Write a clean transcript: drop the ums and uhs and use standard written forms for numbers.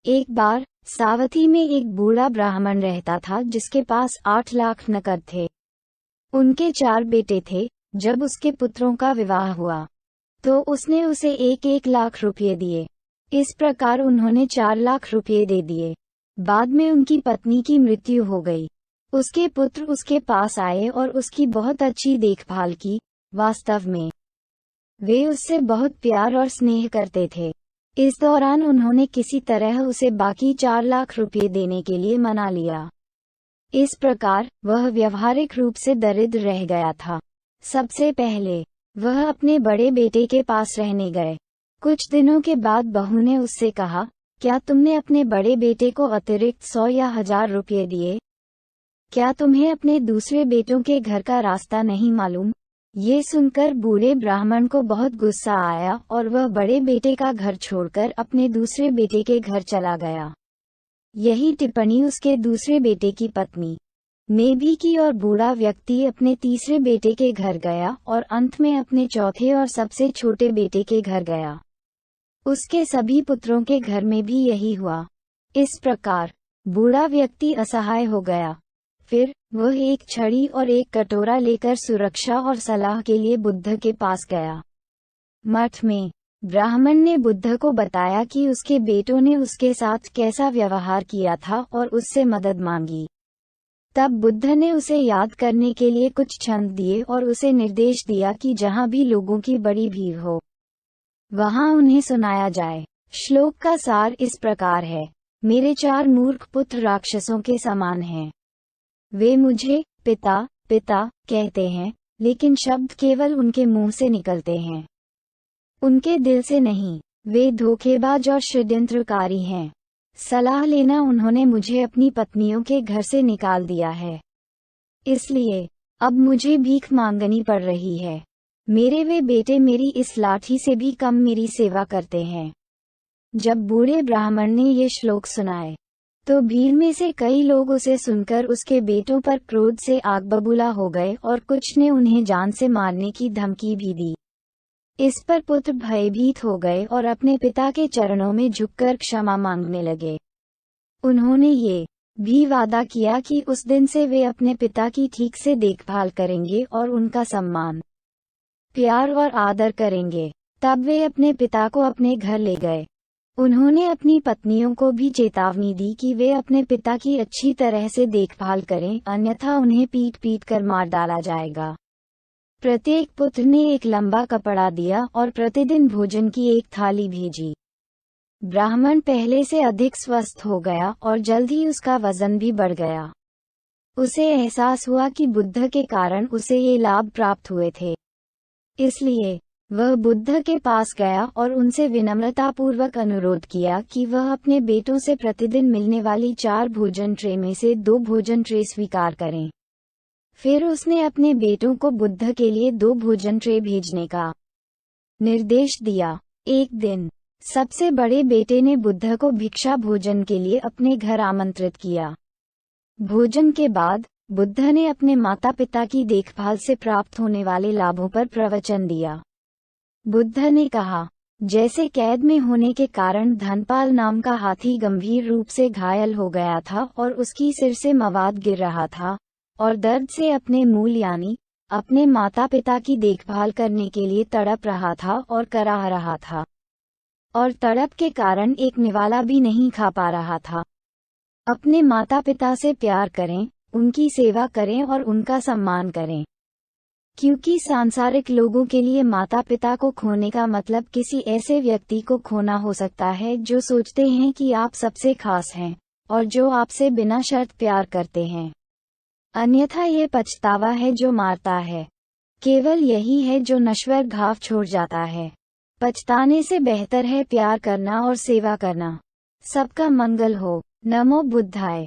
एक बार सावथी में एक बूढ़ा ब्राह्मण रहता था जिसके पास 8 लाख नकद थे। उनके 4 बेटे थे। जब उसके पुत्रों का विवाह हुआ तो उसने उसे 1-1 लाख रुपये दिए। इस प्रकार उन्होंने 4 लाख रुपये दे दिए। बाद में उनकी पत्नी की मृत्यु हो गई। उसके पुत्र उसके पास आए और उसकी बहुत अच्छी देखभाल की। वास्तव में वे उससे बहुत प्यार और स्नेह करते थे। इस दौरान उन्होंने किसी तरह उसे बाकी 4 लाख रुपये देने के लिए मना लिया। इस प्रकार वह व्यवहारिक रूप से दरिद्र रह गया था। सबसे पहले वह अपने बड़े बेटे के पास रहने गए। कुछ दिनों के बाद बहू ने उससे कहा, क्या तुमने अपने बड़े बेटे को अतिरिक्त 100 या 1000 रुपये दिए? क्या तुम्हें अपने दूसरे बेटों के घर का रास्ता नहीं मालूम? ये सुनकर बूढ़े ब्राह्मण को बहुत गुस्सा आया और वह बड़े बेटे का घर छोड़कर अपने दूसरे बेटे के घर चला गया। यही टिप्पणी उसके दूसरे बेटे की पत्नी ने भी की और बूढ़ा व्यक्ति अपने तीसरे बेटे के घर गया और अंत में अपने चौथे और सबसे छोटे बेटे के घर गया। उसके सभी पुत्रों के घर में भी यही हुआ। इस प्रकार बूढ़ा व्यक्ति असहाय हो गया। फिर वह एक छड़ी और एक कटोरा लेकर सुरक्षा और सलाह के लिए बुद्ध के पास गया। मठ में ब्राह्मण ने बुद्ध को बताया कि उसके बेटों ने उसके साथ कैसा व्यवहार किया था और उससे मदद मांगी। तब बुद्ध ने उसे याद करने के लिए कुछ छंद दिए और उसे निर्देश दिया कि जहाँ भी लोगों की बड़ी भीड़ हो वहाँ उन्हें सुनाया जाए। श्लोक का सार इस प्रकार है। मेरे 4 मूर्ख पुत्र राक्षसों के समान हैं। वे मुझे पिता पिता कहते हैं, लेकिन शब्द केवल उनके मुंह से निकलते हैं, उनके दिल से नहीं। वे धोखेबाज और षड्यंत्रकारी हैं। सलाह लेना उन्होंने मुझे अपनी पत्नियों के घर से निकाल दिया है, इसलिए अब मुझे भीख मांगनी पड़ रही है। मेरे वे बेटे मेरी इस लाठी से भी कम मेरी सेवा करते हैं। जब बूढ़े ब्राह्मण ने ये श्लोक सुनाए तो भीड़ में से कई लोग उसे सुनकर उसके बेटों पर क्रोध से आग बबूला हो गए और कुछ ने उन्हें जान से मारने की धमकी भी दी। इस पर पुत्र भयभीत हो गए और अपने पिता के चरणों में झुककर क्षमा मांगने लगे। उन्होंने ये भी वादा किया कि उस दिन से वे अपने पिता की ठीक से देखभाल करेंगे और उनका सम्मान, प्यार और आदर करेंगे। तब वे अपने पिता को अपने घर ले गए। उन्होंने अपनी पत्नियों को भी चेतावनी दी कि वे अपने पिता की अच्छी तरह से देखभाल करें, अन्यथा उन्हें पीट पीट कर मार डाला जाएगा। प्रत्येक पुत्र ने एक लंबा कपड़ा दिया और प्रतिदिन भोजन की एक थाली भेजी। ब्राह्मण पहले से अधिक स्वस्थ हो गया और जल्द ही उसका वजन भी बढ़ गया। उसे एहसास हुआ कि बुद्ध के कारण उसे ये लाभ प्राप्त हुए थे। इसलिए वह बुद्ध के पास गया और उनसे विनम्रतापूर्वक अनुरोध किया कि वह अपने बेटों से प्रतिदिन मिलने वाली 4 भोजन ट्रे में से 2 भोजन ट्रे स्वीकार करें। फिर उसने अपने बेटों को बुद्ध के लिए 2 भोजन ट्रे भेजने का निर्देश दिया। एक दिन सबसे बड़े बेटे ने बुद्ध को भिक्षा भोजन के लिए अपने घर आमंत्रित किया। भोजन के बाद बुद्ध ने अपने माता पिता की देखभाल से प्राप्त होने वाले लाभों पर प्रवचन दिया। बुद्ध ने कहा, जैसे कैद में होने के कारण धनपाल नाम का हाथी गंभीर रूप से घायल हो गया था और उसकी सिर से मवाद गिर रहा था और दर्द से अपने मूल यानी अपने माता पिता की देखभाल करने के लिए तड़प रहा था और कराह रहा था, और तड़प के कारण एक निवाला भी नहीं खा पा रहा था। अपने माता पिता से प्यार करें, उनकी सेवा करें और उनका सम्मान करें, क्योंकि सांसारिक लोगों के लिए माता पिता को खोने का मतलब किसी ऐसे व्यक्ति को खोना हो सकता है जो सोचते हैं कि आप सबसे खास हैं और जो आपसे बिना शर्त प्यार करते हैं। अन्यथा ये पछतावा है जो मारता है। केवल यही है जो नश्वर घाव छोड़ जाता है। पछताने से बेहतर है प्यार करना और सेवा करना। सबका मंगल हो। नमो बुद्धाय।